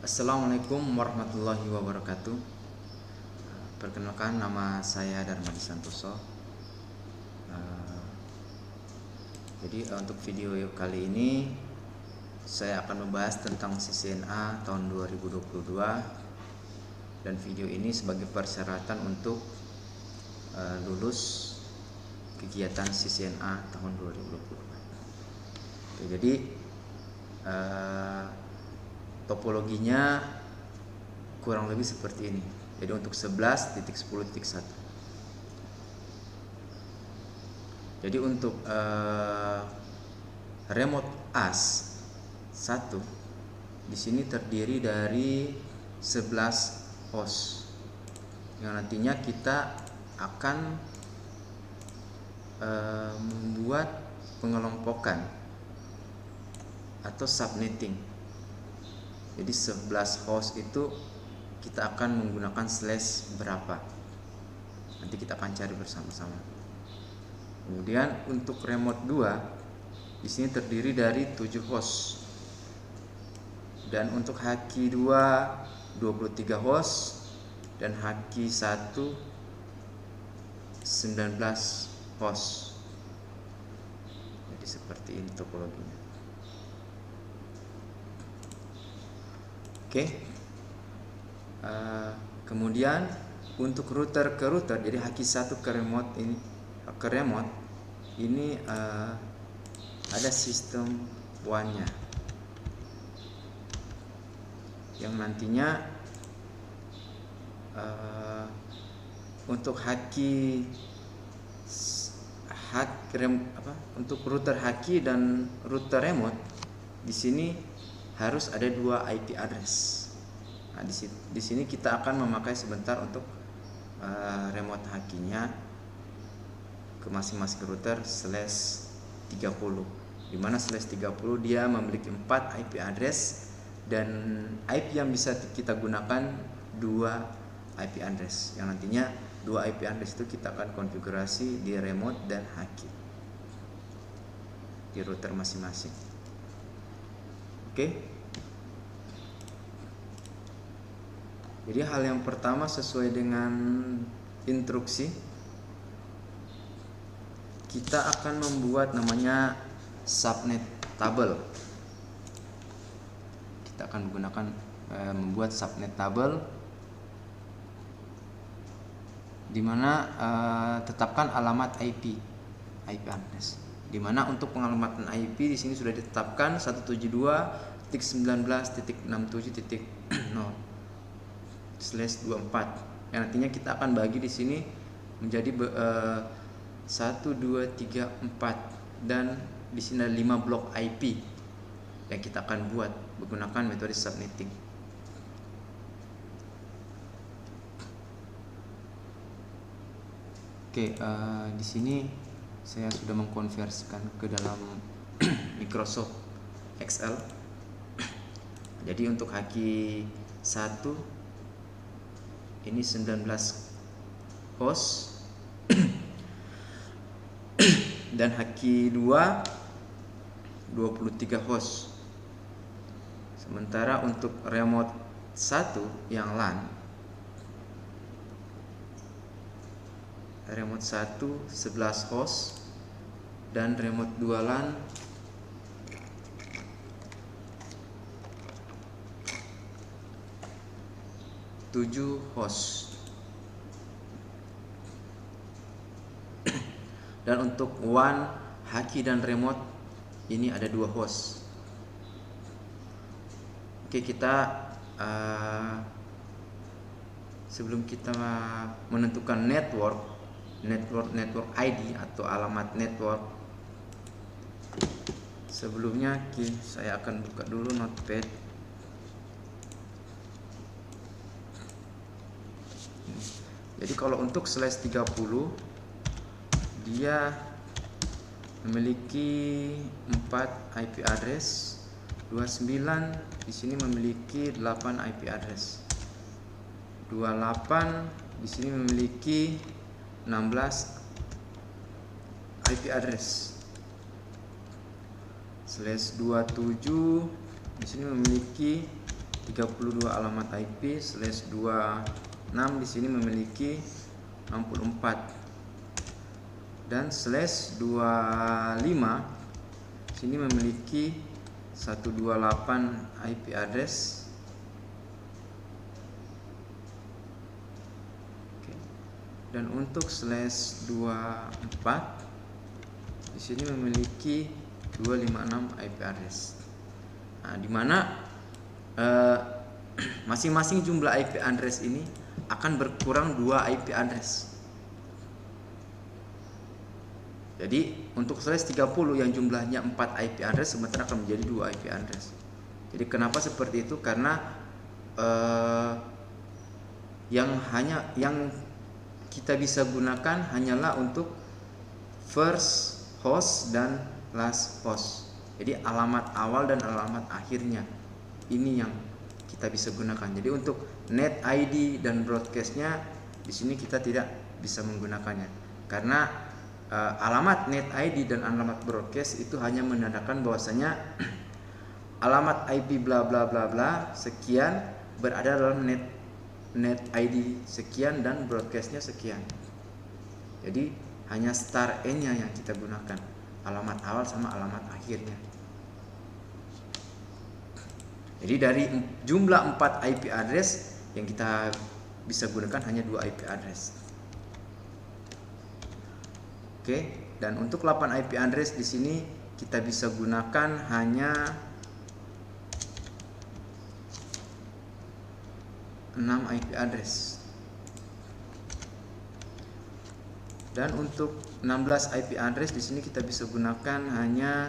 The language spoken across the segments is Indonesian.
Assalamualaikum warahmatullahi wabarakatuh. Perkenalkan, nama saya Darmadi Santoso. Untuk video kali ini saya akan membahas tentang CCNA tahun 2022, dan video ini sebagai persyaratan untuk lulus kegiatan CCNA tahun 2022. Jadi topologinya kurang lebih seperti ini. Jadi untuk 11.10.1. Jadi untuk remote AS 1 di sini terdiri dari 11 host yang nantinya kita akan membuat pengelompokan atau subnetting. Jadi 11 host itu kita akan menggunakan slash berapa. Nanti kita akan cari bersama-sama. Kemudian untuk remote 2 di sini terdiri dari 7 host. Dan untuk haki 2 23 host dan haki 1 19 host. Jadi seperti ini topologinya. Oke. Kemudian untuk router ke router, jadi haki 1 ke remote ini ada sistem WAN-nya yang nantinya untuk untuk router haki dan router remote di sini harus ada 2 IP address. Nah, di sini kita akan memakai sebentar untuk remote hakinya ke masing-masing router /30, di mana /30 dia memiliki 4 IP address, dan IP yang bisa kita gunakan 2 IP address, yang nantinya 2 IP address itu kita akan konfigurasi di remote dan haki di router masing-masing. Oke. Jadi hal yang pertama, sesuai dengan instruksi, kita akan membuat namanya subnet table. Kita akan menggunakan membuat subnet table, di mana tetapkan alamat IP address. Di mana untuk pengalamatan IP di sini sudah ditetapkan 172.19.67.0/24, yang nantinya kita akan bagi di sini menjadi 1, 2, 3, 4, dan di sini ada 5 blok IP yang kita akan buat menggunakan metode subnetting. Oke, di sini saya sudah mengkonversikan ke dalam Microsoft Excel. Jadi untuk haki 1 ini 19 host dan haki 2 23 host. Sementara untuk remote 1 yang LAN, remote 1 11 host, dan remote 2 LAN 7 host. Dan untuk WAN, haki dan remote ini ada 2 host. Oke, kita sebelum kita menentukan network ID atau alamat network, sebelumnya saya akan buka dulu notepad. Jadi kalau untuk /30 dia memiliki 4 IP address, 29 di sini memiliki 8 IP address, 28 di sini memiliki 16 IP address, /27 di sini memiliki 32 alamat IP slash 26 di sini memiliki 64 dan slash 25 sini memiliki 128 IP address. Oke. Dan untuk slash 24 di sini memiliki 256 IP address. Nah, di mana masing-masing jumlah IP address ini akan berkurang 2 IP address. Jadi untuk slash 30 yang jumlahnya 4 IP address sementara akan menjadi 2 IP address. Jadi kenapa seperti itu? Karena yang kita bisa gunakan hanyalah untuk first host dan last host. Jadi alamat awal dan alamat akhirnya ini yang kita bisa gunakan. Jadi untuk net ID dan broadcastnya di sini kita tidak bisa menggunakannya karena alamat net ID dan alamat broadcast itu hanya menandakan bahwasanya alamat IP bla bla bla bla sekian berada dalam net ID sekian dan broadcastnya sekian. Jadi hanya star N-nya yang kita gunakan, alamat awal sama alamat akhirnya. Jadi dari jumlah 4 IP address yang kita bisa gunakan hanya 2 IP address. Oke, dan untuk 8 IP address di sini kita bisa gunakan hanya 6 IP address. Dan untuk 16 IP address di sini kita bisa gunakan hanya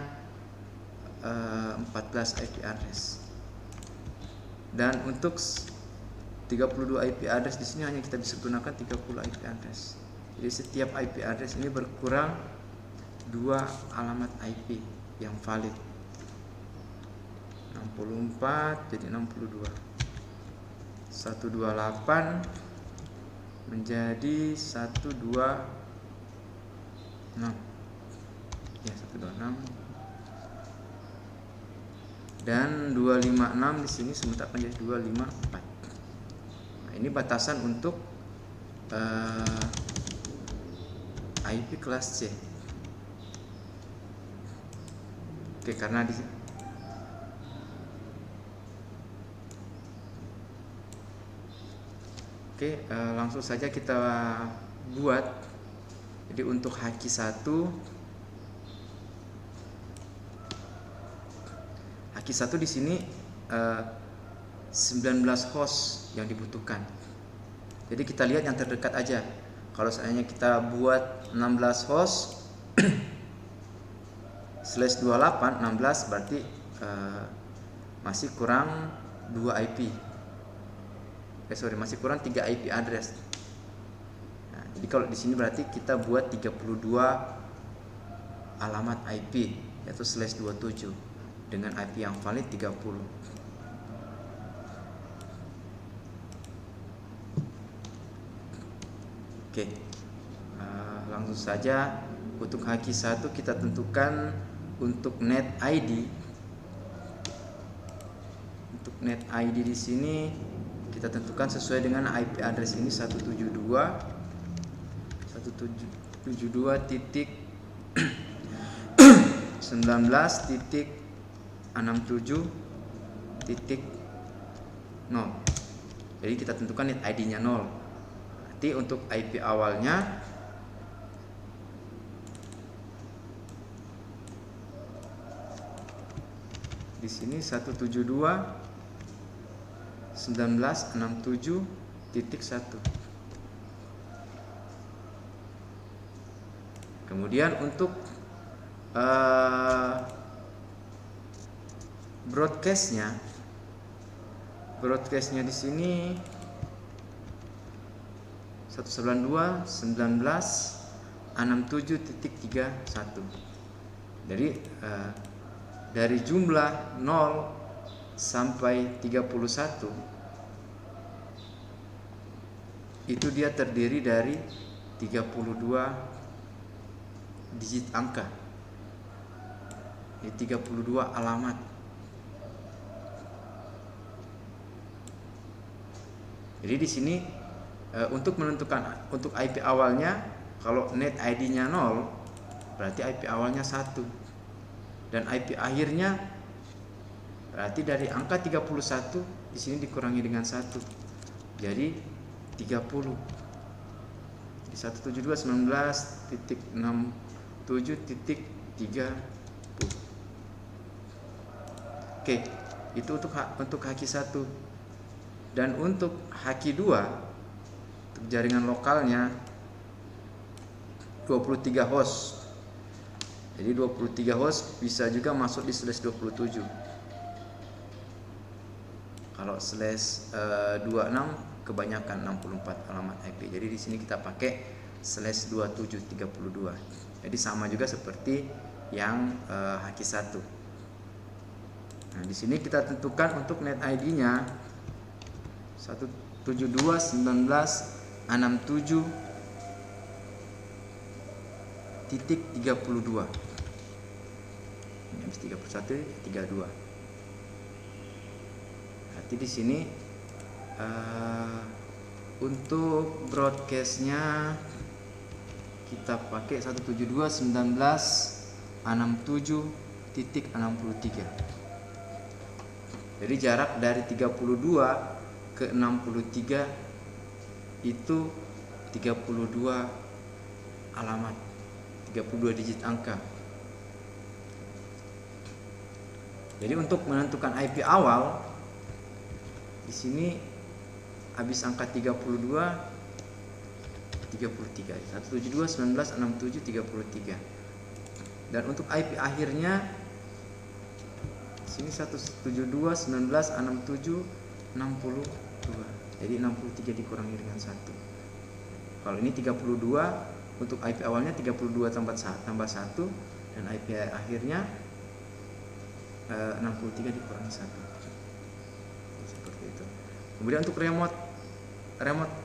14 IP address. Dan untuk 32 IP address di sini hanya kita bisa gunakan 30 IP address. Jadi setiap IP address ini berkurang 2 alamat IP yang valid. 64 jadi 62. 128 menjadi 126. Ya, 126. Dan 256 di sini sementara menjadi 254. Nah, ini batasan untuk IP kelas C. Oke, karena langsung saja kita buat. Jadi untuk haki 1 di sini 19 host yang dibutuhkan. Jadi kita lihat yang terdekat aja. Kalau seandainya kita buat 16 host slash 28 16 berarti masih kurang 2 IP. Masih kurang 3 IP address. Nah, jadi kalau di sini berarti kita buat 32 alamat IP yaitu slash 27 dengan IP yang valid 30. Oke, langsung saja untuk haki 1 kita tentukan untuk net ID. Untuk net ID di sini kita tentukan sesuai dengan IP address ini 172.19.67.0. Jadi kita tentukan net ID-nya 0. Nanti untuk IP awalnya di sini 172.19.67.1. Kemudian untuk broadcastnya di sini 192.19.67.31. Jadi dari jumlah 0 sampai 31 itu dia terdiri dari 32 digit angka. Ini 32 alamat. Jadi di sini untuk menentukan untuk IP awalnya, kalau net ID-nya 0 berarti IP awalnya 1, dan IP akhirnya berarti dari angka 31 di sini dikurangi dengan 1, jadi 30. Di 172.19.67.30. Oke, itu untuk haki 1. Dan untuk haki 2, untuk jaringan lokalnya 23 host. Jadi 23 host bisa juga masuk di /27. Kalau /26 kebanyakan 64 alamat IP. Jadi di sini kita pakai /2732. Jadi sama juga seperti yang haki 1. Nah, di sini kita tentukan untuk net ID-nya 172.19.67.32. Ini habis 31 32. Berarti di sini untuk broadcastnya kita pakai 172.19.67.63. Jadi jarak dari 32 ke 63 itu 32 alamat, 32 digit angka. Jadi untuk menentukan IP awal di sini habis angka 32 33, 172.19.67.33. Dan untuk IP akhirnya di sini 172.19.67.62. Jadi 63 dikurangi dengan 1. Kalau ini 32, untuk IP awalnya 32 tambah 1, dan IP akhirnya 63 dikurangi 1. Seperti itu. Kemudian untuk remote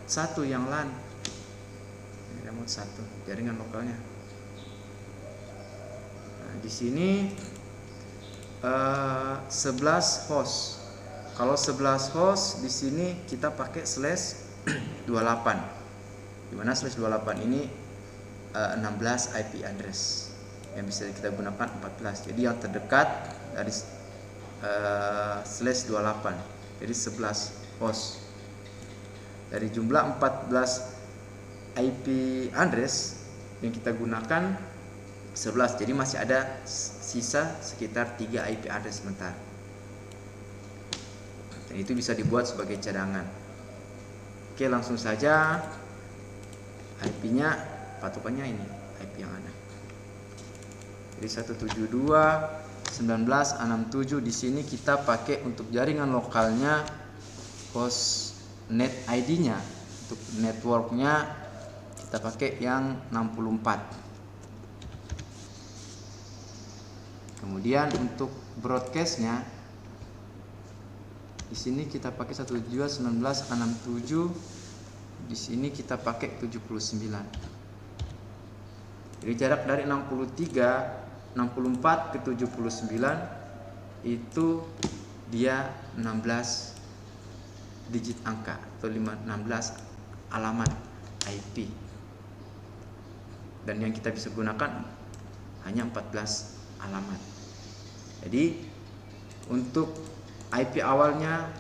1 yang LAN. Ini remote 1 jaringan lokalnya. Nah, di sini 11 host. Kalau 11 host di sini kita pakai /28. Di mana /28 ini 16 IP address yang bisa kita gunakan 14. Jadi yang terdekat dari /28. Jadi 11 host. Dari jumlah 14 IP address yang kita gunakan 11. Jadi masih ada sisa sekitar 3 IP address sebentar. Dan itu bisa dibuat sebagai cadangan. Oke, langsung saja IP-nya, patokannya ini IP yang ada. Jadi 172.19.67 di sini kita pakai untuk jaringan lokalnya host net ID-nya. Untuk networknya kita pakai yang 64. Kemudian untuk broadcastnya di sini kita pakai 172.19.67. Di sini kita pakai 79. Jadi jarak dari 64 ke 79 itu dia 16 digit angka atau 16 alamat IP. Dan yang kita bisa gunakan hanya 14 alamat. Jadi untuk IP awalnya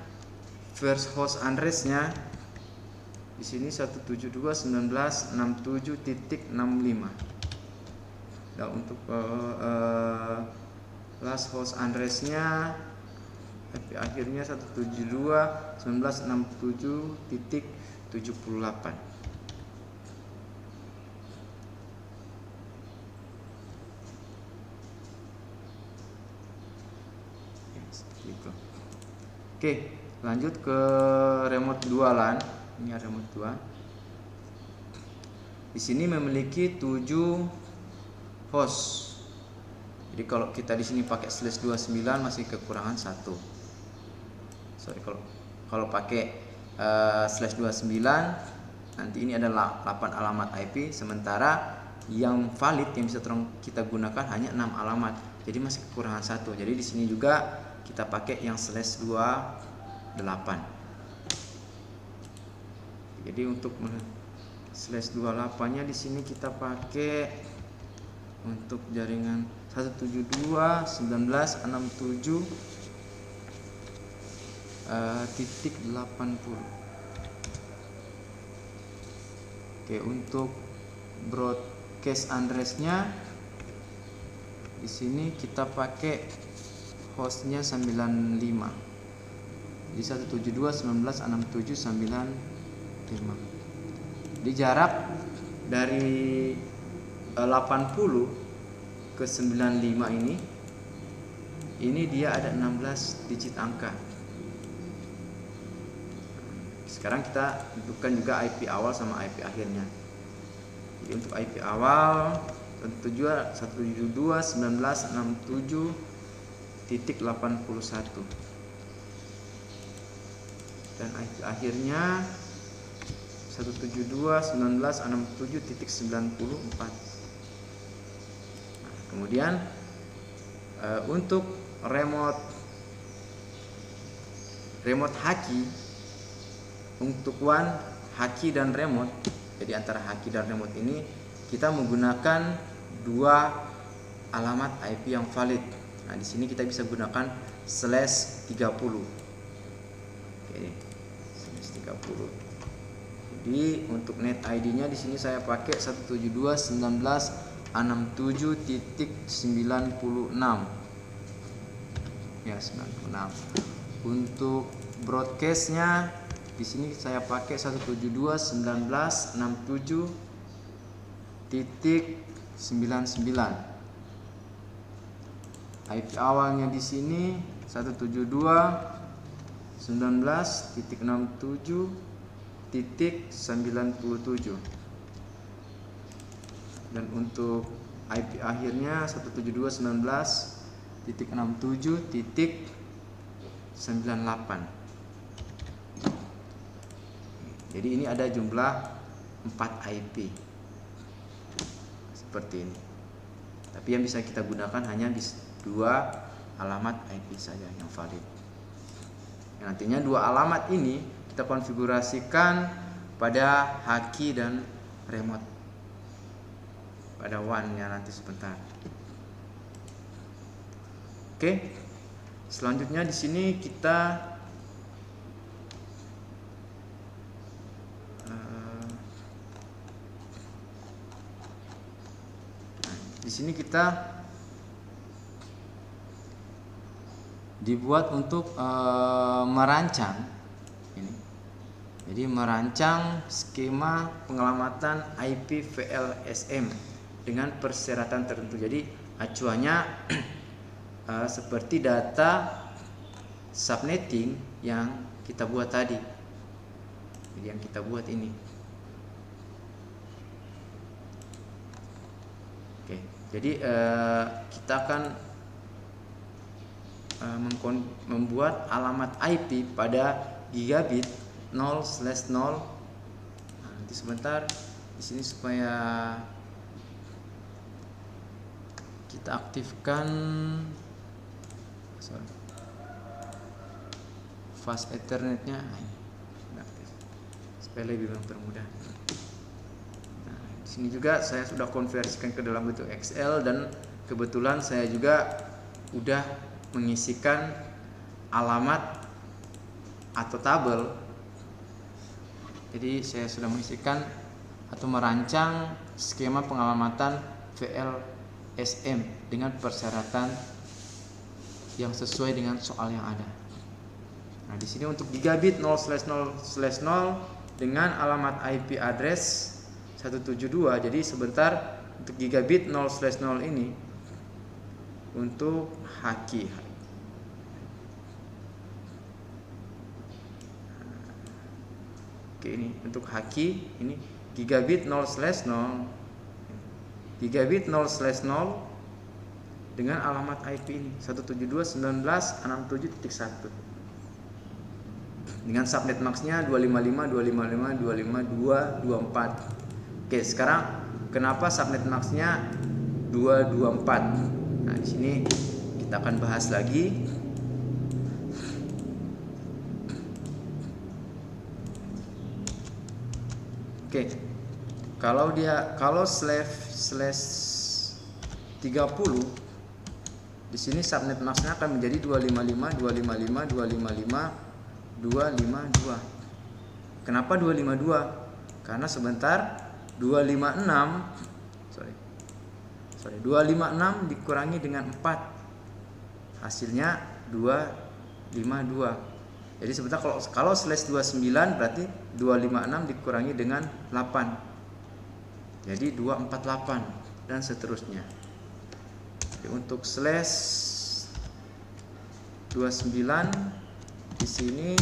first host address-nya di sini 172.19.67.65. Dan untuk last host address-nya IP akhirnya 172.19.67.78. Oke, lanjut ke remote 2 LAN. Ini remote 2. Di sini memiliki 7 host. Jadi kalau kita di sini pakai /29 masih kekurangan 1. Sorry, kalau pakai /29 nanti ini adalah 8 alamat IP, sementara yang valid yang bisa kita gunakan hanya 6 alamat. Jadi masih kekurangan 1. Jadi di sini juga kita pakai yang /28. Jadi untuk slash 28 nya di sini kita pakai untuk jaringan 172.19.67 titik 80. Oke, untuk broadcast address-nya di sini kita pakai hostnya 95. Di 172.19.67.95. Di jarak dari 80 ke 95 ini dia ada 16 digit angka. Sekarang kita tentukan juga IP awal sama IP akhirnya. Jadi untuk IP awal 172.19.67.81 dan IP akhirnya 172.19.67.94. Kemudian untuk remote haki, untuk WAN, haki dan remote, jadi antara haki dan remote ini kita menggunakan dua alamat IP yang valid. Nah, di sini kita bisa gunakan /30. Oke, /30. Jadi untuk net ID-nya di sini saya pakai 172.19.67.96. Ya, 96. Untuk broadcast-nya di sini saya pakai 172.19.67.99. IP awalnya di sini 172.19.67.97 dan untuk IP akhirnya 172.19.67.98. Jadi ini ada jumlah 4 IP seperti ini. Tapi yang bisa kita gunakan hanya dua alamat IP saja yang valid. Nantinya dua alamat ini kita konfigurasikan pada haki dan remote pada WAN-nya nanti sebentar. Oke. Selanjutnya di sini kita dibuat untuk merancang ini. Jadi merancang skema pengelamatan IP VLSM dengan persyaratan tertentu. Jadi acuannya seperti data subnetting yang kita buat tadi. Jadi yang kita buat ini. Oke, jadi kita akan membuat alamat IP pada gigabit 0/0. Nanti sebentar di sini supaya kita aktifkan fast ethernetnya supaya lebih mempermudah. Nah, di sini juga saya sudah konversikan ke dalam bentuk Excel dan kebetulan saya juga udah mengisikan alamat atau tabel. Jadi saya sudah mengisikan atau merancang skema pengelamatan VLSM dengan persyaratan yang sesuai dengan soal yang ada. Nah, di sini untuk gigabit 0/0/0 dengan alamat IP address 172. Jadi sebentar untuk gigabit 0/0 ini untuk haki. Oke, ini untuk haki ini gigabit 0/0 dengan alamat IP ini 172.19.67.1 dengan subnet maxnya 255.255.252.24. Oke, sekarang kenapa subnet maxnya 224? Nah, di sini kita akan bahas lagi. Oke. Kalau slash 30, di sini subnet max-nya akan menjadi 255 255 255 252. Kenapa 252? Karena sebentar 256 dikurangi dengan 4, hasilnya 252. Jadi sebentar kalau slash 29 berarti 256 dikurangi dengan 8, jadi 248 dan seterusnya. Jadi untuk slash 29 di sini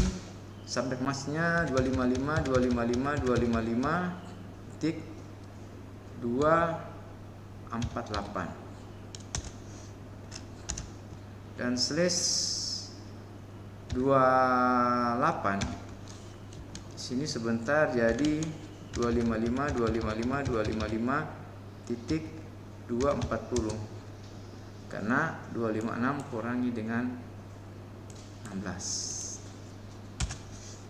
subnet max-nya 255 255 255 titik 248, dan slash 28 di sini sebentar jadi 255 255 255 titik 240, karena 256 kurangi dengan 16,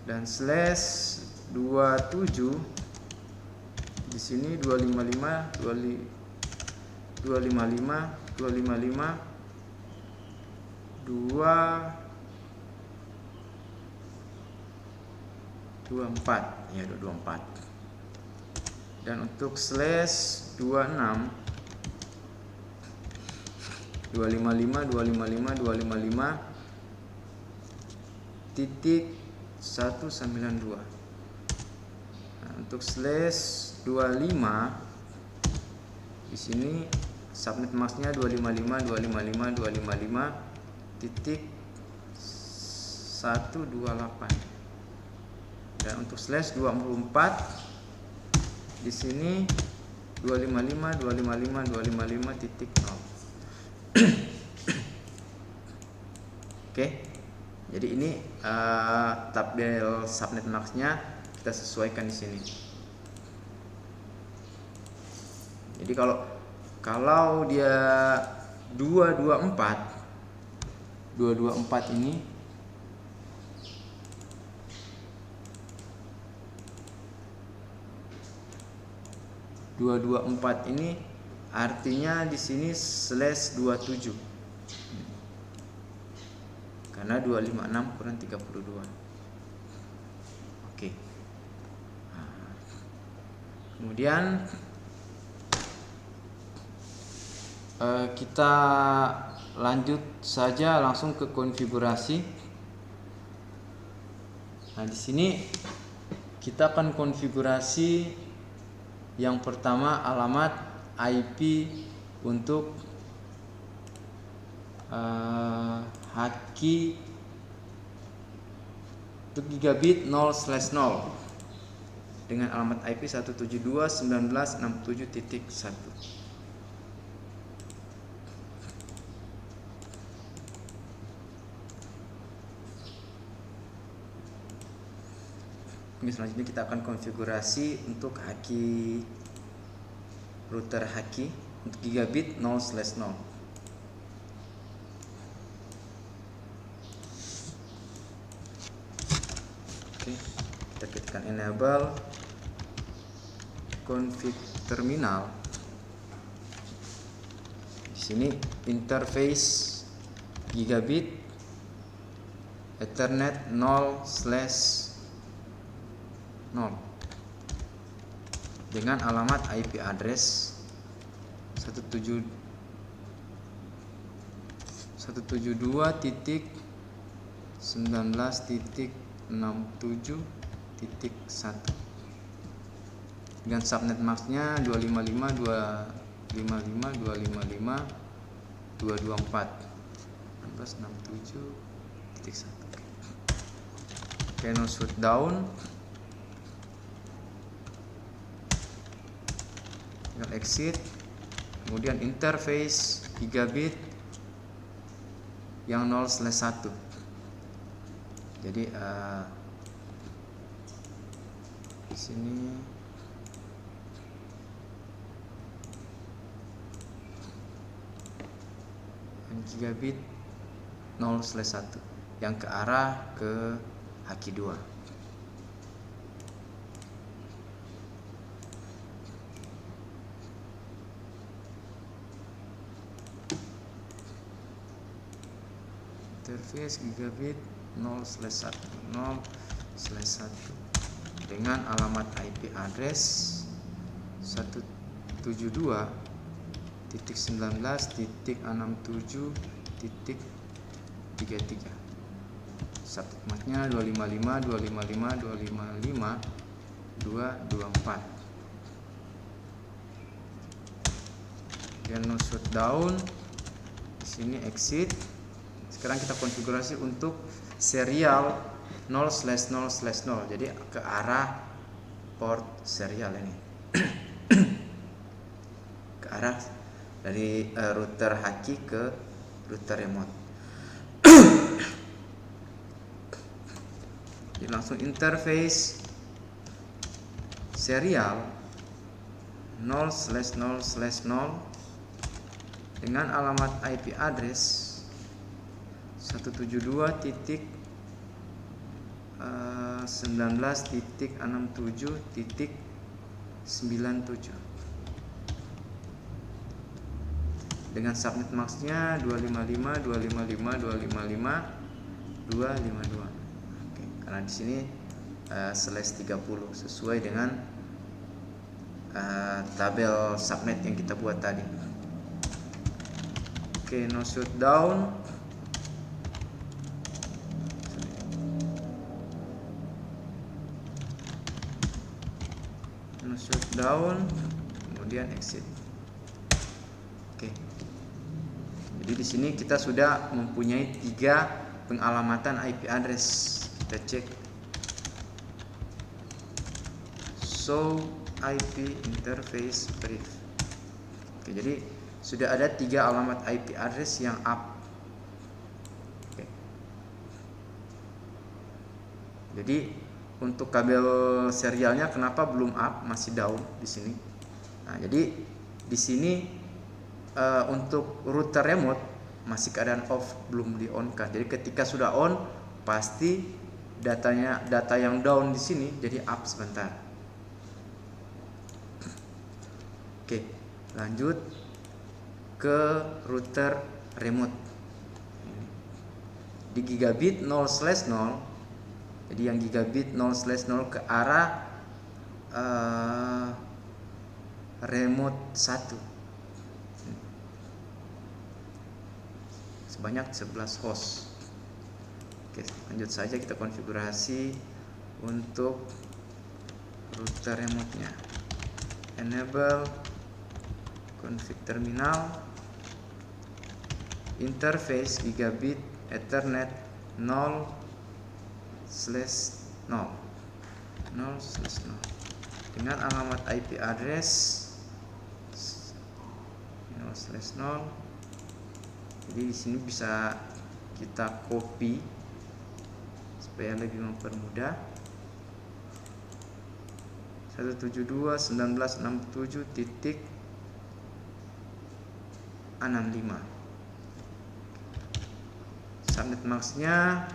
dan slash 27 di sini 255 224, ya 224. Dan untuk slash 26 255 titik 192. Nah, untuk slash 25 di sini subnet max-nya 255 titik 128. Dan untuk slash 24 di sini 255 titik 0. Oke. Jadi ini tabel subnet max-nya kita sesuaikan di sini. Jadi kalau dia 224 ini artinya di sini slash 27, karena 256 kurang 32. Oke. Nah, kemudian kita lanjut saja langsung ke konfigurasi. Nah, di sini kita akan konfigurasi yang pertama alamat IP untuk haki untuk gigabit 0/0 dengan alamat IP 172.19.67.1. Ini selanjutnya kita akan konfigurasi untuk haki router haki untuk gigabit 0/0. Oke, kita ketikkan enable config terminal. Di sini interface gigabit Ethernet 0/0 dengan alamat IP address 172.19.67.1 dengan subnet max-nya 255 255 255 224 19.67.1. Kernel shutdown, tinggal exit, kemudian interface gigabit yang 0/1. Jadi di sini gigabit 0/1 yang ke arah ke haki 2. interface gigabit 0/1 0/1 dengan alamat IP address 172.19.67.33. Subnetnya 255.255.255.224. Dan no shutdown. Di sini exit. Sekarang kita konfigurasi untuk serial 0/0/0. Jadi ke arah port serial ini. Ke arah dari router Haki ke router remote. Jadi langsung interface serial 0/0/0 dengan alamat IP address 172.19.67.97 dengan subnet maxnya 255.255.255.252. Oke, karena di sini /30 sesuai dengan tabel subnet yang kita buat tadi. Oke, no shutdown. No shutdown, kemudian exit. Oke. Jadi di sini kita sudah mempunyai 3 pengalamatan IP address. Kita cek. Show IP interface brief. Oke, jadi sudah ada 3 alamat IP address yang up. Oke. Jadi untuk kabel serialnya kenapa belum up, masih down di sini. Nah, jadi di sini untuk router remote masih keadaan off, belum di on kan. Jadi ketika sudah on, pasti data yang down di sini jadi up sebentar. Oke, lanjut ke router remote di gigabit 0/0. Jadi yang gigabit 0/0 ke arah remote 1 sebanyak 11 host. Oke, lanjut saja kita konfigurasi untuk router remote-nya. Enable config terminal, interface gigabit ethernet 0/0 dengan alamat IP address 0/0. Jadi di sini bisa kita copy supaya lebih mempermudah. 172.19.67.65. Subnet maxnya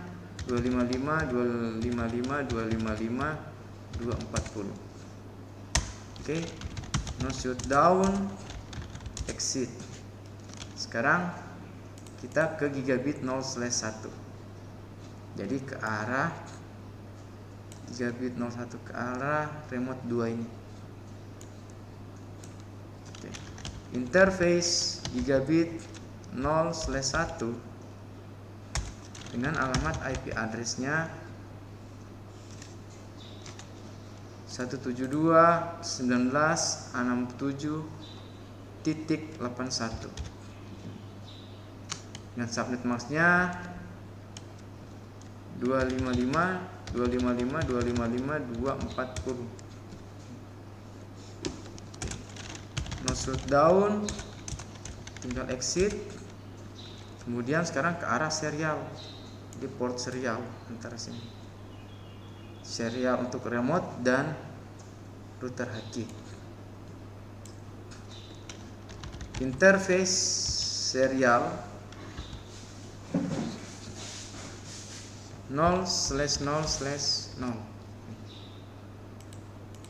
255.255.255.240. Oke, no shutdown, exit. Sekarang kita ke gigabit 0/1. Jadi ke arah gigabit 01 ke arah remote 2 ini. Oke. Interface gigabit 0/1 dengan alamat IP address-nya 172.19.67.81 dengan subnet max-nya 255.255.255.240. No shutdown, tinggal exit. Kemudian sekarang ke arah serial, di port serial antara sini. Serial untuk remote dan router Haki. Interface serial 0/0/0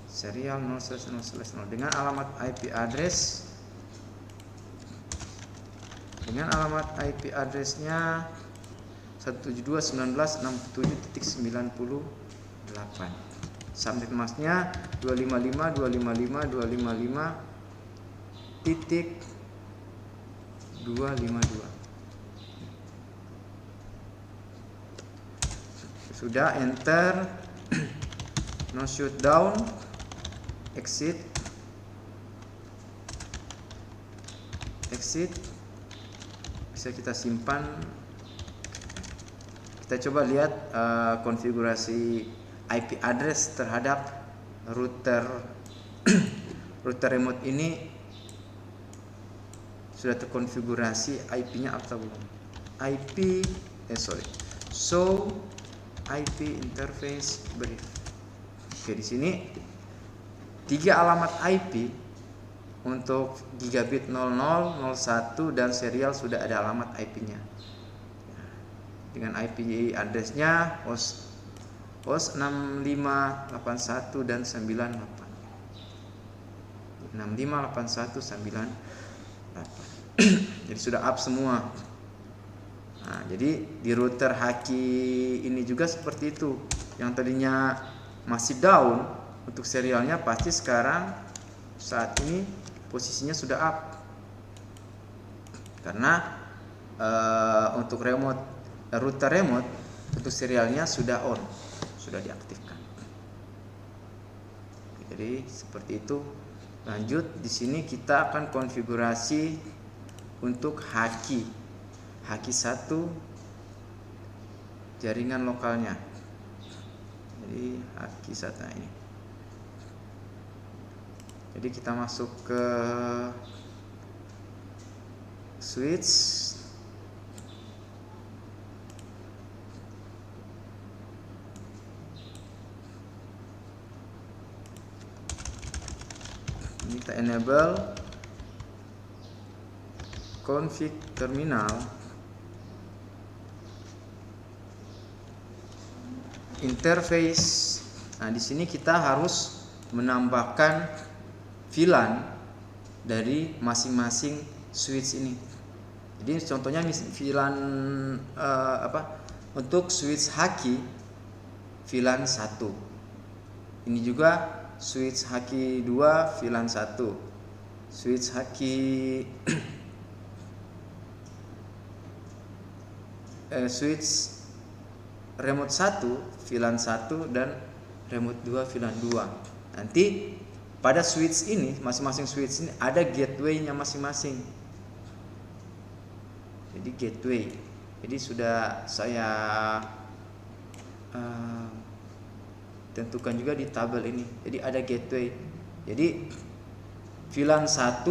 serial 0/0/0 dengan alamat IP address-nya 172.19.67.98. Subnet masknya 255.255.255.252. Sudah, enter. No shutdown, exit, bisa kita simpan. Kita coba lihat konfigurasi IP address terhadap router router remote ini sudah terkonfigurasi IP-nya atau belum. Show IP interface brief. Oke, di sini 3 alamat IP untuk gigabit 00, 01 dan serial sudah ada alamat IP-nya. Dengan IP address-nya host 6581 dan 98. 658198. Jadi sudah up semua. Nah, jadi di router Haki ini juga seperti itu. Yang tadinya masih down untuk serialnya, pasti sekarang saat ini posisinya sudah up. Karena untuk router remote untuk serialnya sudah on, sudah diaktifkan. Jadi seperti itu. Lanjut, di sini kita akan konfigurasi untuk Haki 1 jaringan lokalnya. Jadi Haki 1 ini. Jadi kita masuk ke switch. Ini kita enable config terminal. Interface. Nah, di sini kita harus menambahkan VLAN dari masing-masing switch ini. Jadi contohnya VLAN untuk switch Haki VLAN 1. Ini juga switch Haki 2 VLAN 1. Switch Haki switch remote 1 VLAN 1 dan remote 2 VLAN 2. Nanti pada switch ini, masing-masing switch ini ada gateway-nya masing-masing. Jadi gateway. Jadi sudah saya tentukan juga di tabel ini. Jadi ada gateway. Jadi VLAN 1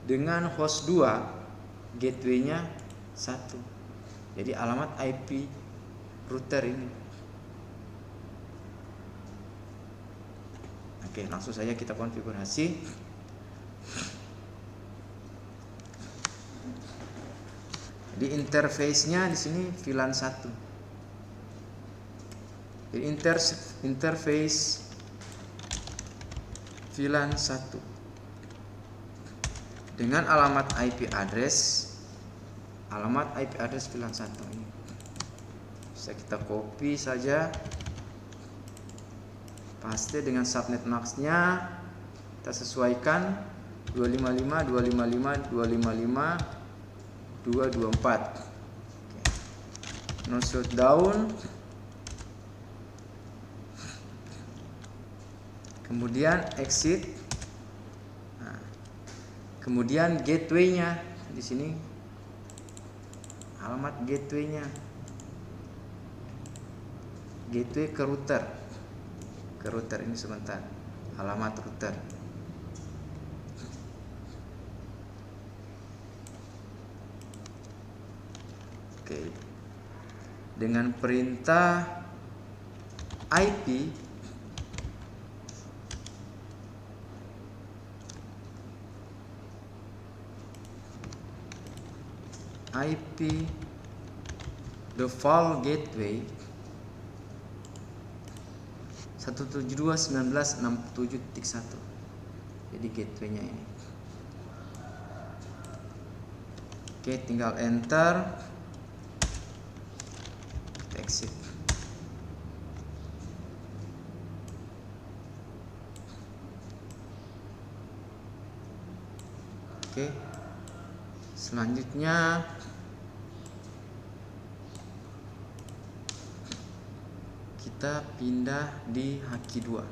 dengan host 2 gateway-nya 1. Jadi alamat IP router ini. Oke, langsung saja kita konfigurasi. Jadi interface-nya di sini VLAN 1. Jadi interface VLAN 1 dengan alamat IP address VLAN 1 ini. Bisa kita copy saja, paste dengan subnet max-nya kita sesuaikan 255.255.224. No shutdown. Kemudian exit. Nah, kemudian gateway-nya di sini, alamat gateway-nya, gateway ke router ini sebentar, alamat router. Oke, dengan perintah IP default gateway 172.19.67.1. Jadi gateway-nya ini. Oke, tinggal enter. exit. Oke. Selanjutnya kita pindah di Haki 2. Oke,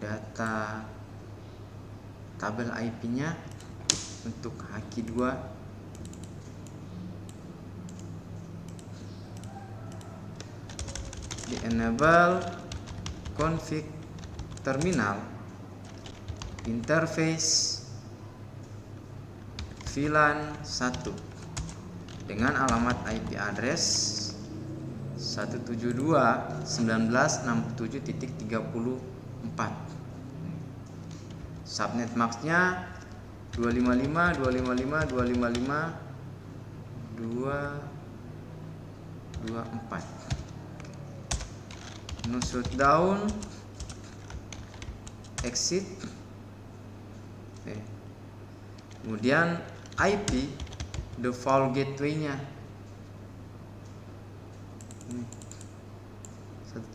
data tabel IP-nya untuk Haki 2 di enable config terminal interface VLAN 1 dengan alamat IP address 172.19.67.34. Subnet max-nya 255.255.224. No shutdown, exit. Kemudian IP default gateway-nya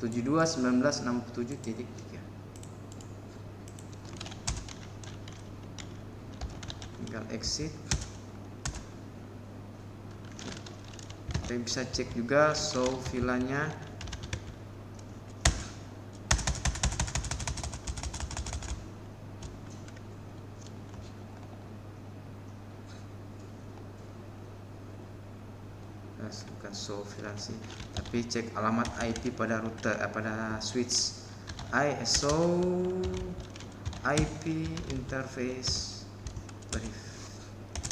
172.19.67.3. Tinggal exit. Kita bisa cek juga show VLAN-nya. Bukan show VLAN sih, tapi cek alamat IP pada router, pada switch. ISO IP interface brief.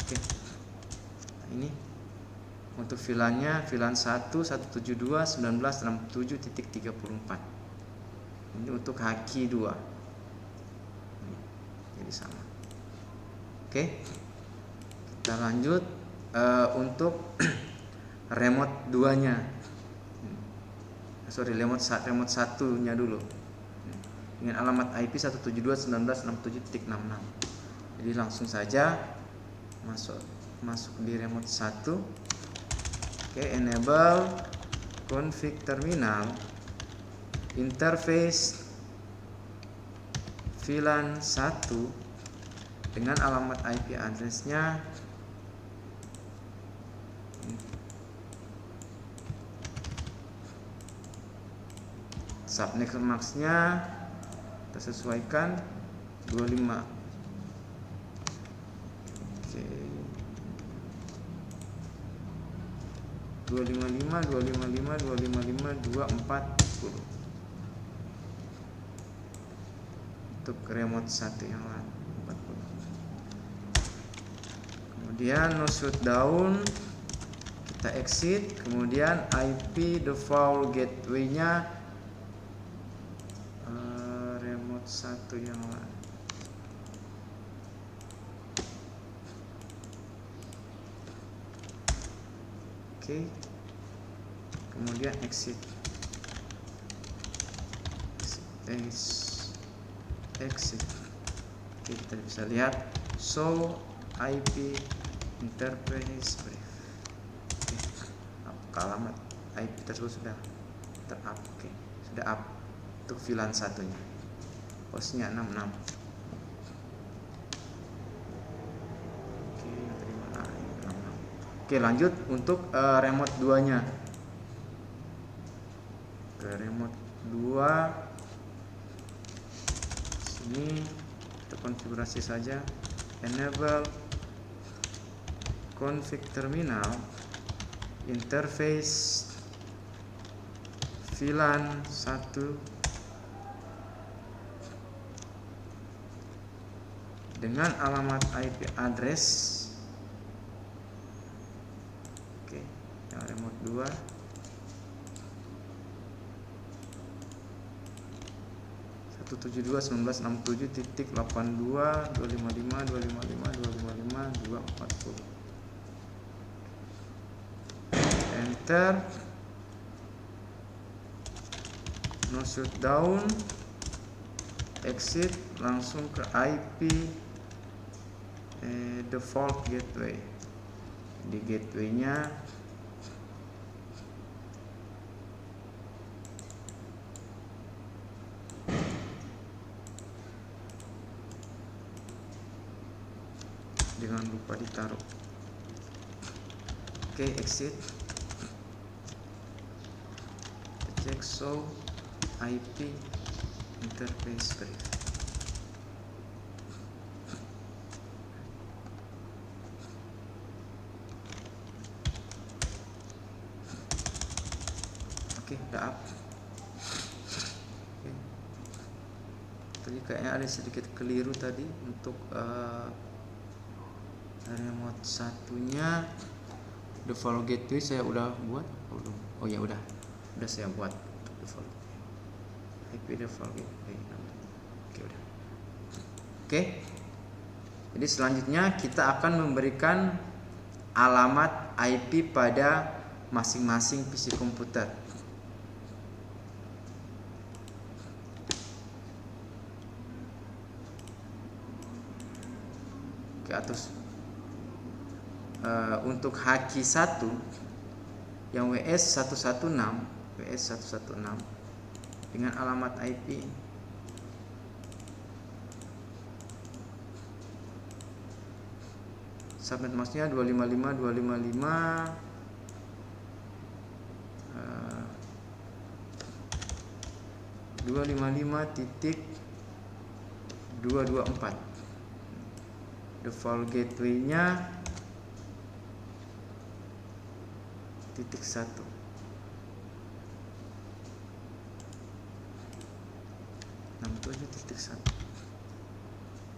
Oke. Nah, ini untuk VLAN-nya VLAN 1 172.19.67.34. Ini untuk Haki 2. Jadi sama. Oke. Kita lanjut untuk remote 2-nya. Remote 1-nya dulu. Dengan alamat IP 172.19.67.66. Jadi langsung saja masuk di remote 1. Oke, enable config terminal interface VLAN 1 dengan alamat IP address-nya subnet max-nya kita sesuaikan 25. Oke. 255.240 untuk remote 1 yang lain 40. Kemudian no shutdown, kita exit. Kemudian IP default gateway-nya remote 1 yang lain. Oke. Kemudian exit. Exit. Oke, kita bisa lihat show IP interface brief. Oke. Alamat IP tersebut sudah ter-up. Oke, sudah up untuk VLAN 1-nya. Hostnya 66. Oke, lanjut untuk remote 2-nya. Ke remote 2 sini kita konfigurasi saja enable config terminal interface VLAN 1 dengan alamat IP address. Oke, yang remote 2 172.19.67.82.255.255.255.240. Enter. No shutdown, exit, langsung ke IP default gateway. Di gateway-nya jangan lupa ditaruh. Oke, exit. Cek show IP interface brief. Oke, udah up. Oke. Tadi kayaknya ada sedikit keliru tadi untuk remote satunya. Default gateway saya udah buat. Oh ya udah saya buat default IP default gateway. Oke, udah. Oke. Jadi selanjutnya kita akan memberikan alamat IP pada masing-masing PC komputer. Oke, atas untuk Haki 1 yang WS116 dengan alamat IP subnet masknya 255.224. Default gateway-nya titik 1.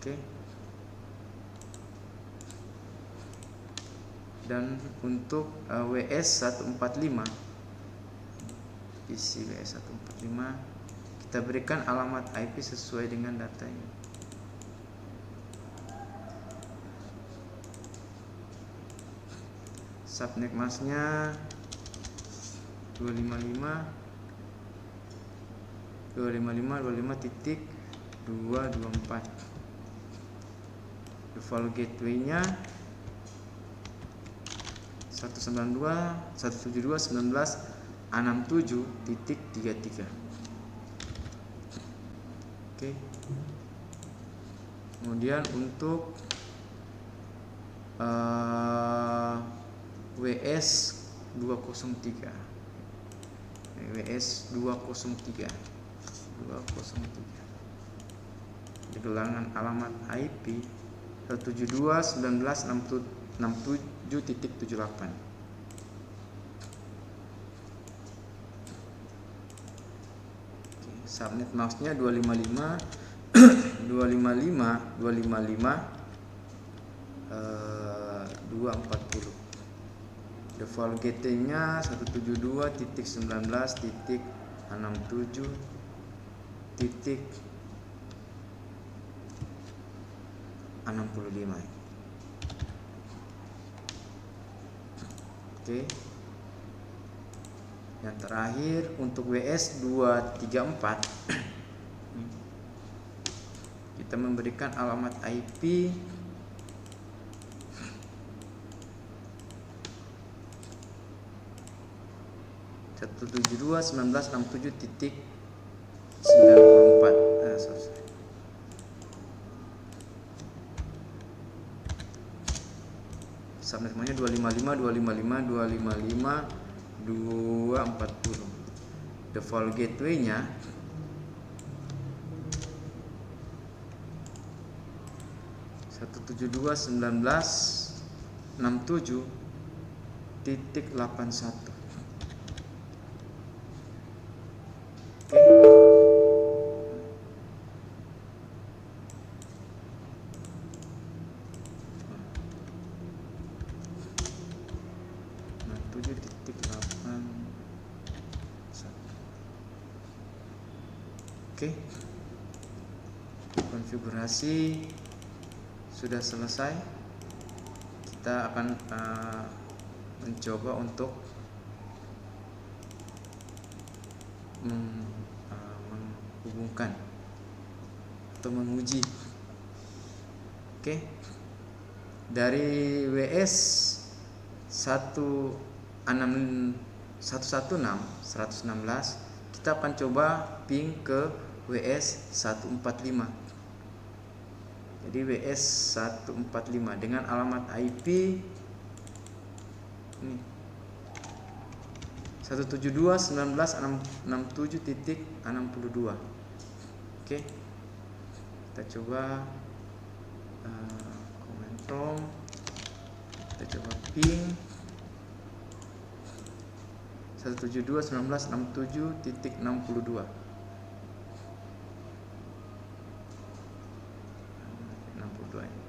Oke. Dan untuk WS145 PC WS145 kita berikan alamat IP sesuai dengan datanya. Subnet masknya 255.224. Default gateway-nya 172.19.67.33. Oke. Kemudian untuk WS203 di gelangan alamat IP 172.19.67.78. Subnet masknya 240. Default GT-nya 172.19.67.65. Oke. Yang terakhir untuk WS234 kita memberikan alamat IP 172.19.67.94. Subnet namanya 255.240. Default gateway-nya 172.19.67.81. Oke, konfigurasi sudah selesai. Kita akan mencoba untuk menghubungkan atau menguji. Oke, dari WS 116 kita akan coba ping ke WS145. Jadi WS 145 dengan alamat IP ini 172.19.67.62. Oke, kita coba command prompt, kita coba ping 172.19.67.62 ini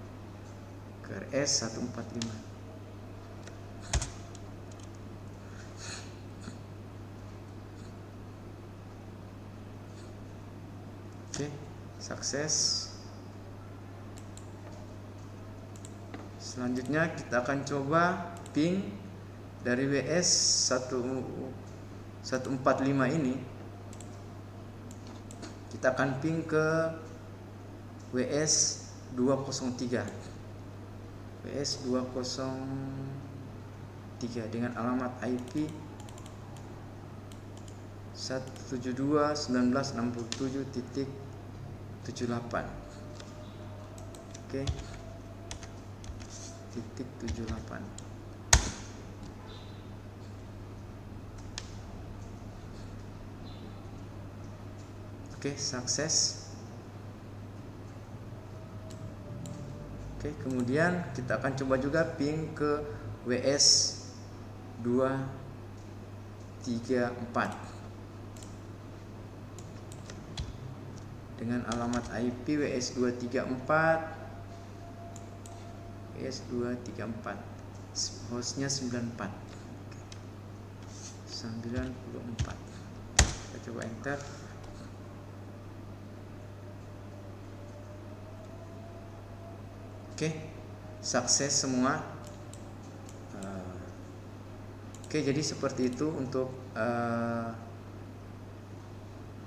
ke RS 145. Oke, sukses. Selanjutnya kita akan coba ping dari WS 145 ini. Kita akan ping ke WS 203. WS 203 dengan alamat IP 172.19.67.78. Oke, titik 78. Oke, sukses. Oke, kemudian kita akan coba juga ping ke WS 234 dengan alamat IP WS 234, hostnya 94. Kita coba enter. Oke, sukses semua. Oke, jadi seperti itu untuk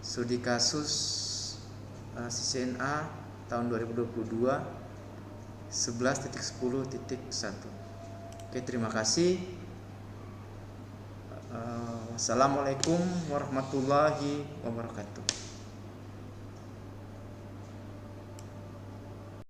studi kasus CCNA tahun 2022 11.10.1. Oke, terima kasih. Wassalamualaikum warahmatullahi wabarakatuh.